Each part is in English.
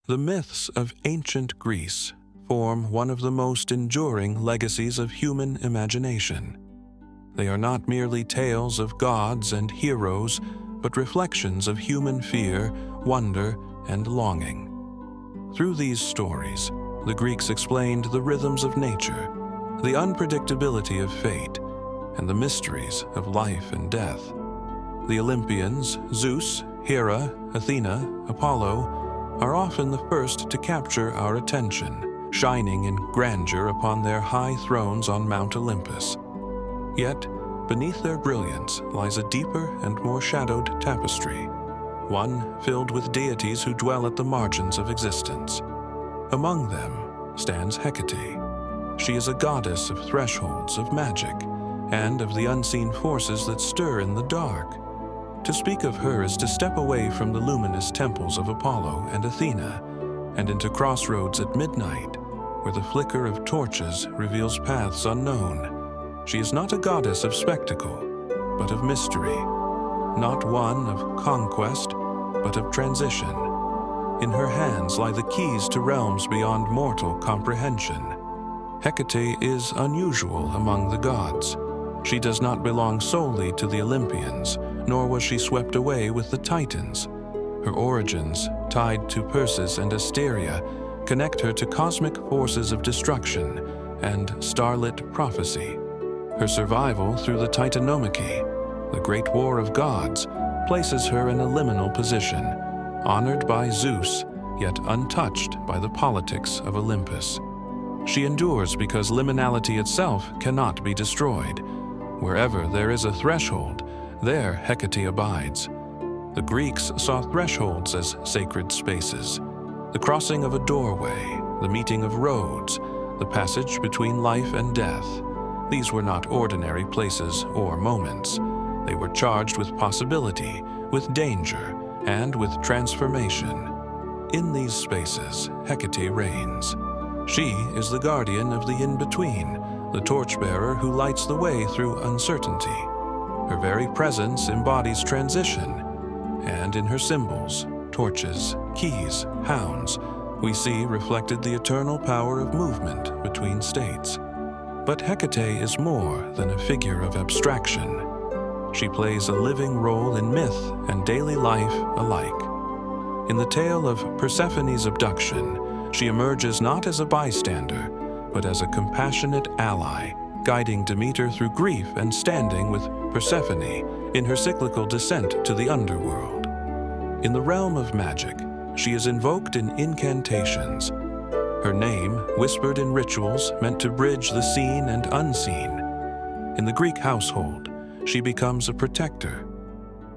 The myths of ancient Greece form one of the most enduring legacies of human imagination. They are not merely tales of gods and heroes, but reflections of human fear, wonder, and longing. Through these stories, the Greeks explained the rhythms of nature, the unpredictability of fate, and the mysteries of life and death. The Olympians, Zeus, Hera, Athena, Apollo, are often the first to capture our attention, shining in grandeur upon their high thrones on Mount Olympus. Yet, beneath their brilliance lies a deeper and more shadowed tapestry, one filled with deities who dwell at the margins of existence. Among them stands Hecate. She is a goddess of thresholds, of magic, and of the unseen forces that stir in the dark. To speak of her is to step away from the luminous temples of Apollo and Athena and into crossroads at midnight, where the flicker of torches reveals paths unknown. She is not a goddess of spectacle, but of mystery, not one of conquest, but of transition. In her hands lie the keys to realms beyond mortal comprehension. Hecate is unusual among the gods. She does not belong solely to the Olympians, nor was she swept away with the Titans. Her origins, tied to Perseus and Asteria, connect her to cosmic forces of destruction and starlit prophecy. Her survival through the Titanomachy, the great war of gods, places her in a liminal position, honored by Zeus, yet untouched by the politics of Olympus. She endures because liminality itself cannot be destroyed. Wherever there is a threshold, there Hecate abides. The Greeks saw thresholds as sacred spaces, the crossing of a doorway, the meeting of roads, the passage between life and death. These were not ordinary places or moments. They were charged with possibility, with danger, and with transformation. In these spaces, Hecate reigns. She is the guardian of the in-between, the torchbearer who lights the way through uncertainty. Her very presence embodies transition, and in her symbols, torches, keys, hounds, we see reflected the eternal power of movement between states. But Hecate is more than a figure of abstraction. She plays a living role in myth and daily life alike. In the tale of Persephone's abduction, she emerges not as a bystander, but as a compassionate ally, guiding Demeter through grief and standing with Persephone in her cyclical descent to the underworld. In the realm of magic, she is invoked in incantations. Her name, whispered in rituals meant to bridge the seen and unseen. In the Greek household, she becomes a protector,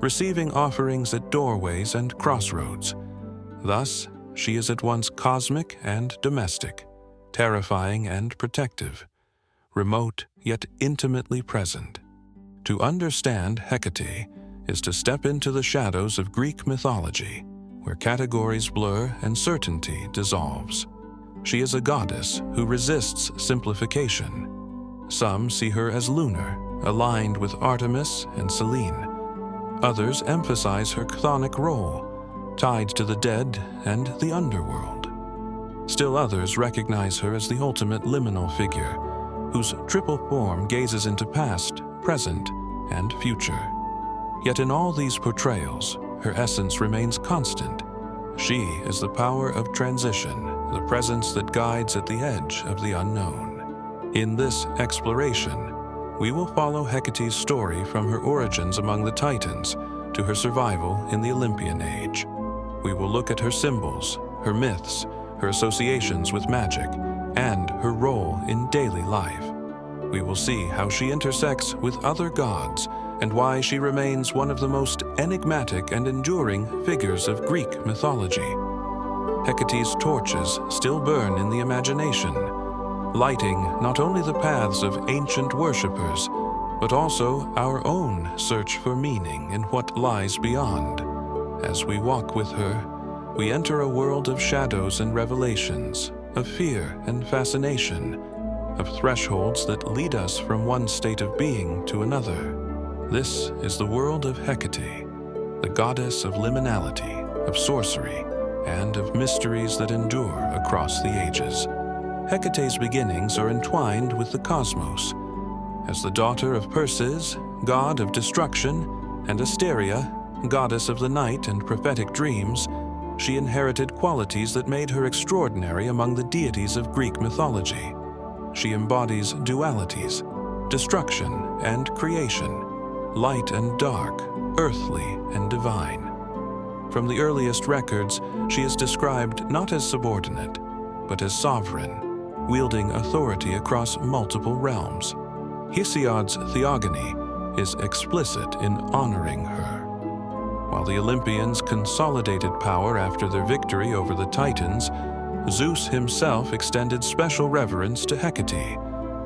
receiving offerings at doorways and crossroads. Thus, she is at once cosmic and domestic, terrifying and protective, remote yet intimately present. To understand Hecate is to step into the shadows of Greek mythology, where categories blur and certainty dissolves. She is a goddess who resists simplification. Some see her as lunar, aligned with Artemis and Selene. Others emphasize her chthonic role, tied to the dead and the underworld. Still others recognize her as the ultimate liminal figure, whose triple form gazes into past, present, and future. Yet in all these portrayals, her essence remains constant. She is the power of transition, the presence that guides at the edge of the unknown. In this exploration, we will follow Hecate's story from her origins among the Titans to her survival in the Olympian age. We will look at her symbols, her myths, her associations with magic, and her role in daily life. We will see how she intersects with other gods and why she remains one of the most enigmatic and enduring figures of Greek mythology. Hecate's torches still burn in the imagination, lighting not only the paths of ancient worshippers, but also our own search for meaning in what lies beyond. As we walk with her, we enter a world of shadows and revelations, of fear and fascination, of thresholds that lead us from one state of being to another. This is the world of Hecate, the goddess of liminality, of sorcery, and of mysteries that endure across the ages. Hecate's beginnings are entwined with the cosmos. As the daughter of Perses, god of destruction, and Asteria, goddess of the night and prophetic dreams, she inherited qualities that made her extraordinary among the deities of Greek mythology. She embodies dualities, destruction and creation, light and dark, earthly and divine. From the earliest records, she is described not as subordinate, but as sovereign, wielding authority across multiple realms. Hesiod's theogony is explicit in honoring her. While the Olympians consolidated power after their victory over the Titans, Zeus himself extended special reverence to Hecate,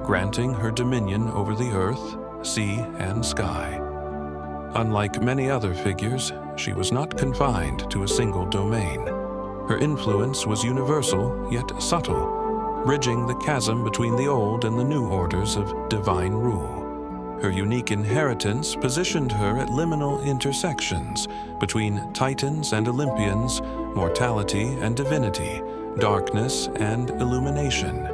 granting her dominion over the earth, sea, and sky. Unlike many other figures, she was not confined to a single domain. Her influence was universal yet subtle, bridging the chasm between the old and the new orders of divine rule. Her unique inheritance positioned her at liminal intersections between Titans and Olympians, mortality and divinity, darkness and illumination.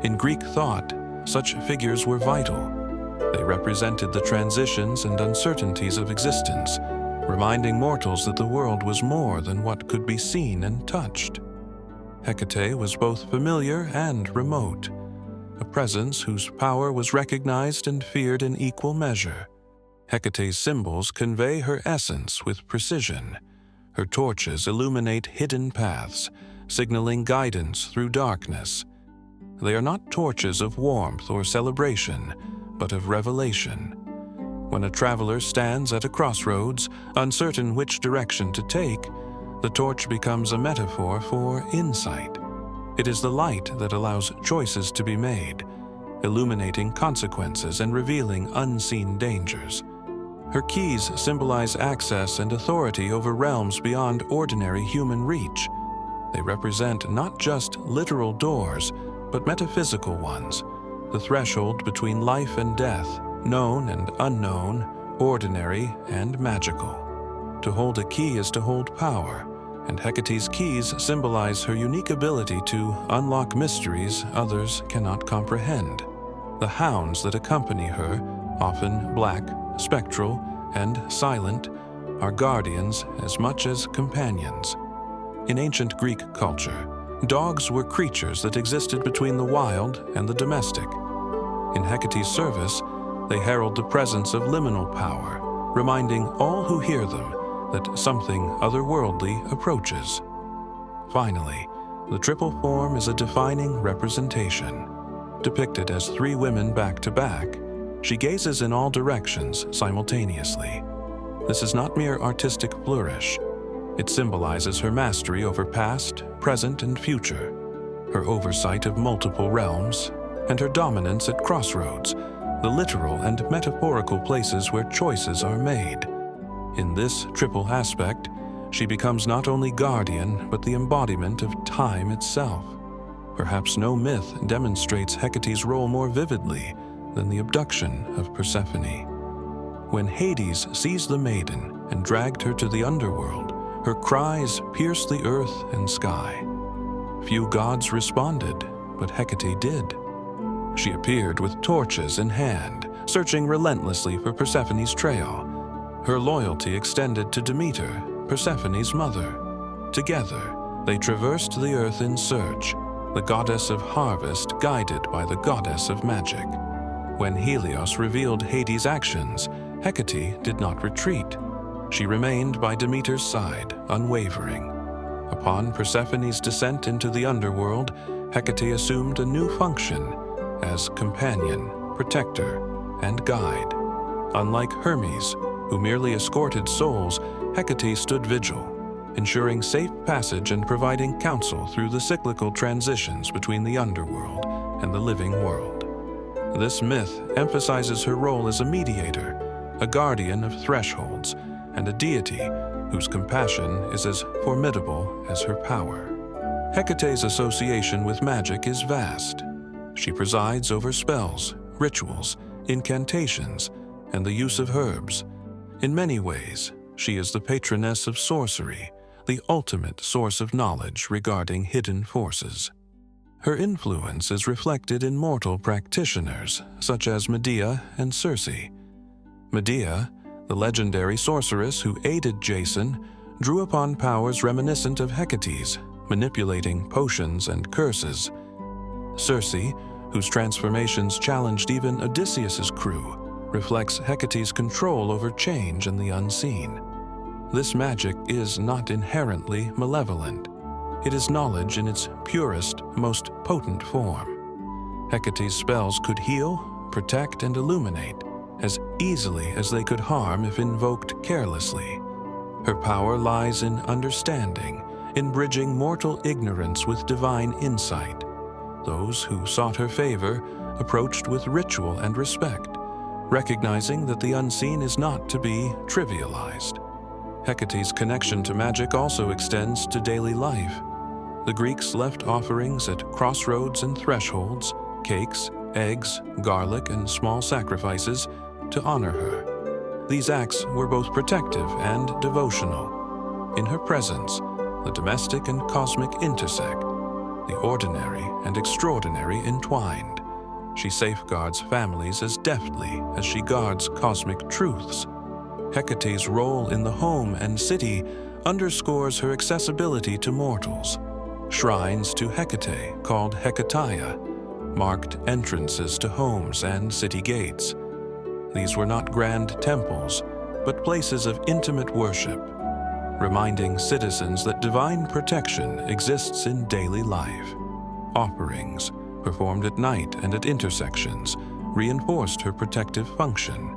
In Greek thought, such figures were vital. They represented the transitions and uncertainties of existence, reminding mortals that the world was more than what could be seen and touched. Hecate was both familiar and remote, a presence whose power was recognized and feared in equal measure. Hecate's symbols convey her essence with precision. Her torches illuminate hidden paths, signaling guidance through darkness. They are not torches of warmth or celebration, but of revelation. When a traveler stands at a crossroads, uncertain which direction to take, the torch becomes a metaphor for insight. It is the light that allows choices to be made, illuminating consequences and revealing unseen dangers. Her keys symbolize access and authority over realms beyond ordinary human reach. They represent not just literal doors, but metaphysical ones, the threshold between life and death, known and unknown, ordinary and magical. To hold a key is to hold power, and Hecate's keys symbolize her unique ability to unlock mysteries others cannot comprehend. The hounds that accompany her, often black, spectral, and silent, are guardians as much as companions. In ancient Greek culture, dogs were creatures that existed between the wild and the domestic. In Hecate's service, they herald the presence of liminal power, reminding all who hear them that something otherworldly approaches. Finally, the triple form is a defining representation. Depicted as three women back to back, she gazes in all directions simultaneously. This is not mere artistic flourish. It symbolizes her mastery over past, present, and future, her oversight of multiple realms, and her dominance at crossroads, the literal and metaphorical places where choices are made. In this triple aspect, she becomes not only guardian, but the embodiment of time itself. Perhaps no myth demonstrates Hecate's role more vividly than the abduction of Persephone. When Hades seized the maiden and dragged her to the underworld, her cries pierced the earth and sky. Few gods responded, but Hecate did. She appeared with torches in hand, searching relentlessly for Persephone's trail. Her loyalty extended to Demeter, Persephone's mother. Together, they traversed the earth in search, the goddess of harvest guided by the goddess of magic. When Helios revealed Hades' actions, Hecate did not retreat. She remained by Demeter's side, unwavering. Upon Persephone's descent into the underworld, Hecate assumed a new function as companion, protector, and guide. Unlike Hermes, who merely escorted souls, Hecate stood vigil, ensuring safe passage and providing counsel through the cyclical transitions between the underworld and the living world. This myth emphasizes her role as a mediator, a guardian of thresholds, and a deity whose compassion is as formidable as her power. Hecate's association with magic is vast. She presides over spells, rituals, incantations, and the use of herbs. In many ways, she is the patroness of sorcery, the ultimate source of knowledge regarding hidden forces. Her influence is reflected in mortal practitioners such as Medea and Circe. Medea, the legendary sorceress who aided Jason, drew upon powers reminiscent of Hecate's, manipulating potions and curses. Circe, whose transformations challenged even Odysseus's crew, reflects Hecate's control over change and the unseen. This magic is not inherently malevolent. It is knowledge in its purest, most potent form. Hecate's spells could heal, protect, and illuminate as easily as they could harm if invoked carelessly. Her power lies in understanding, in bridging mortal ignorance with divine insight. Those who sought her favor approached with ritual and respect, recognizing that the unseen is not to be trivialized. Hecate's connection to magic also extends to daily life. The Greeks left offerings at crossroads and thresholds, cakes, eggs, garlic, and small sacrifices to honor her. These acts were both protective and devotional. In her presence, the domestic and cosmic intersect, the ordinary and extraordinary entwined. She safeguards families as deftly as she guards cosmic truths. Hecate's role in the home and city underscores her accessibility to mortals. Shrines to Hecate, called Hecatia, marked entrances to homes and city gates. These were not grand temples, but places of intimate worship, reminding citizens that divine protection exists in daily life. Offerings, performed at night and at intersections, reinforced her protective function.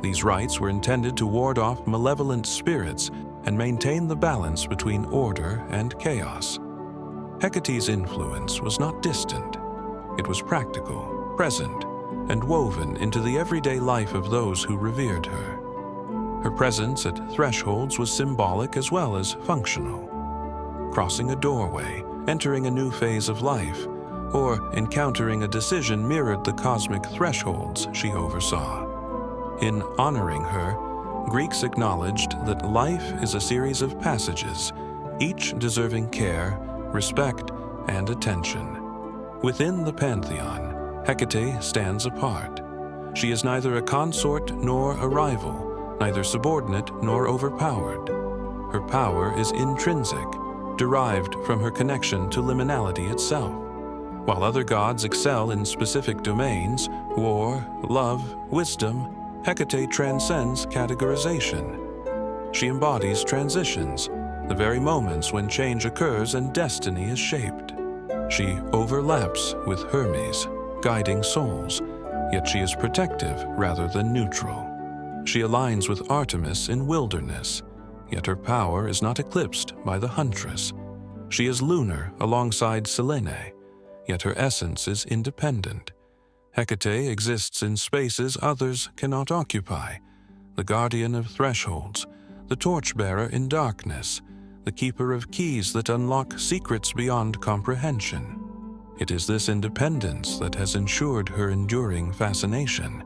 These rites were intended to ward off malevolent spirits and maintain the balance between order and chaos. Hecate's influence was not distant. It was practical, present, and woven into the everyday life of those who revered her. Her presence at thresholds was symbolic as well as functional. Crossing a doorway, entering a new phase of life, or encountering a decision mirrored the cosmic thresholds she oversaw. In honoring her, Greeks acknowledged that life is a series of passages, each deserving care, respect, and attention. Within the pantheon, Hecate stands apart. She is neither a consort nor a rival, neither subordinate nor overpowered. Her power is intrinsic, derived from her connection to liminality itself. While other gods excel in specific domains, war, love, wisdom, Hecate transcends categorization. She embodies transitions, the very moments when change occurs and destiny is shaped. She overlaps with Hermes, guiding souls, yet she is protective rather than neutral. She aligns with Artemis in wilderness, yet her power is not eclipsed by the huntress. She is lunar alongside Selene, yet her essence is independent. Hecate exists in spaces others cannot occupy, the guardian of thresholds, the torchbearer in darkness, the keeper of keys that unlock secrets beyond comprehension. It is this independence that has ensured her enduring fascination.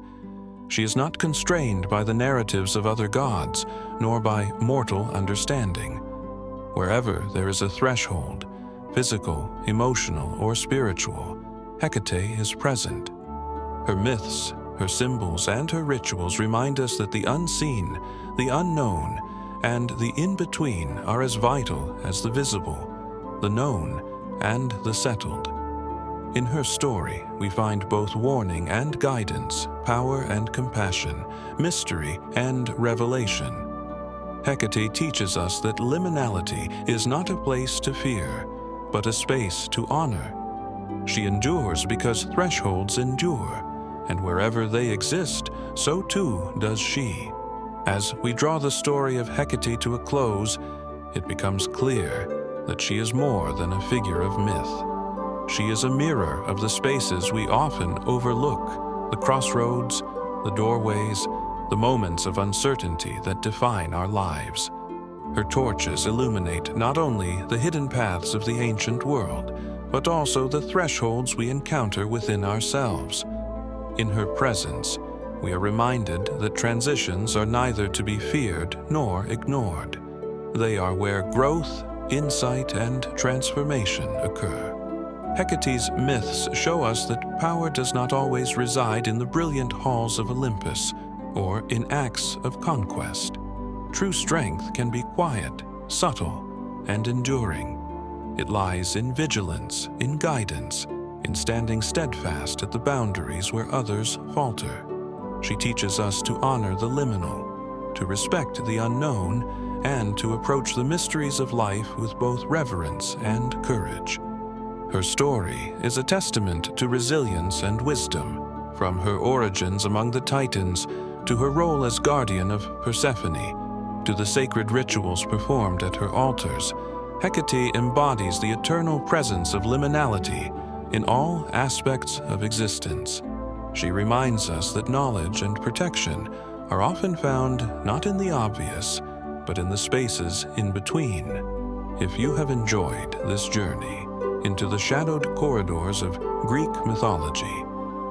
She is not constrained by the narratives of other gods, nor by mortal understanding. Wherever there is a threshold, physical, emotional, or spiritual, Hecate is present. Her myths, her symbols, and her rituals remind us that the unseen, the unknown, and the in-between are as vital as the visible, the known, and the settled. In her story, we find both warning and guidance, power and compassion, mystery and revelation. Hecate teaches us that liminality is not a place to fear, but a space to honor. She endures because thresholds endure, and wherever they exist, so too does she. As we draw the story of Hecate to a close, it becomes clear that she is more than a figure of myth. She is a mirror of the spaces we often overlook, the crossroads, the doorways, the moments of uncertainty that define our lives. Her torches illuminate not only the hidden paths of the ancient world, but also the thresholds we encounter within ourselves. In her presence, we are reminded that transitions are neither to be feared nor ignored. They are where growth, insight, and transformation occur. Hecate's myths show us that power does not always reside in the brilliant halls of Olympus or in acts of conquest. True strength can be quiet, subtle, and enduring. It lies in vigilance, in guidance, in standing steadfast at the boundaries where others falter. She teaches us to honor the liminal, to respect the unknown, and to approach the mysteries of life with both reverence and courage. Her story is a testament to resilience and wisdom, from her origins among the Titans to her role as guardian of Persephone, to the sacred rituals performed at her altars. Hecate embodies the eternal presence of liminality in all aspects of existence. She reminds us that knowledge and protection are often found not in the obvious, but in the spaces in between. If you have enjoyed this journey into the shadowed corridors of Greek mythology,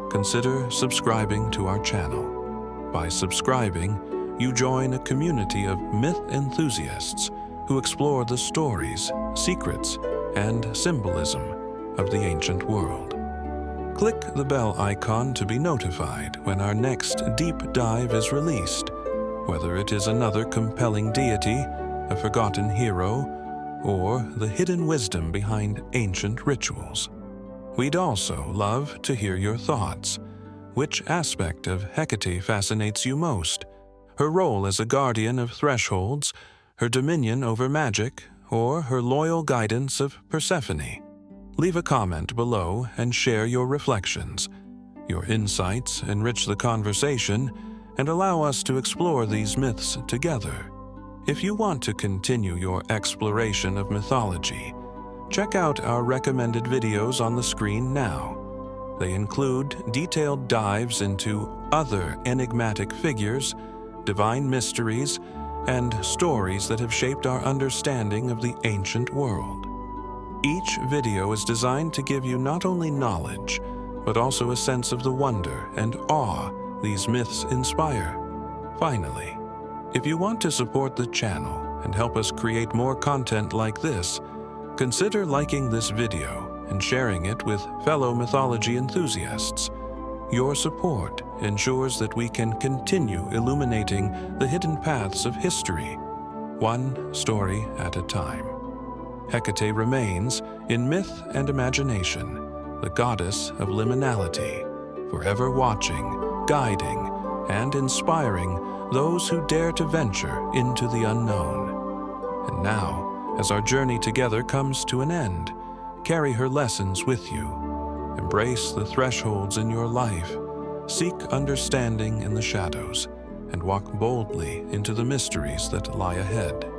consider subscribing to our channel. By subscribing, you join a community of myth enthusiasts who explore the stories, secrets, and symbolism of the ancient world. Click the bell icon to be notified when our next deep dive is released, whether it is another compelling deity, a forgotten hero, or the hidden wisdom behind ancient rituals. We'd also love to hear your thoughts. Which aspect of Hecate fascinates you most? Her role as a guardian of thresholds, her dominion over magic, or her loyal guidance of Persephone? Leave a comment below and share your reflections. Your insights enrich the conversation and allow us to explore these myths together. If you want to continue your exploration of mythology, check out our recommended videos on the screen now. They include detailed dives into other enigmatic figures, divine mysteries, and stories that have shaped our understanding of the ancient world. Each video is designed to give you not only knowledge, but also a sense of the wonder and awe these myths inspire. Finally, if you want to support the channel and help us create more content like this, consider liking this video and sharing it with fellow mythology enthusiasts. Your support ensures that we can continue illuminating the hidden paths of history, one story at a time. Hecate remains, in myth and imagination, the goddess of liminality, forever watching, guiding, and inspiring those who dare to venture into the unknown. And now, as our journey together comes to an end, carry her lessons with you. Embrace the thresholds in your life, seek understanding in the shadows, and walk boldly into the mysteries that lie ahead.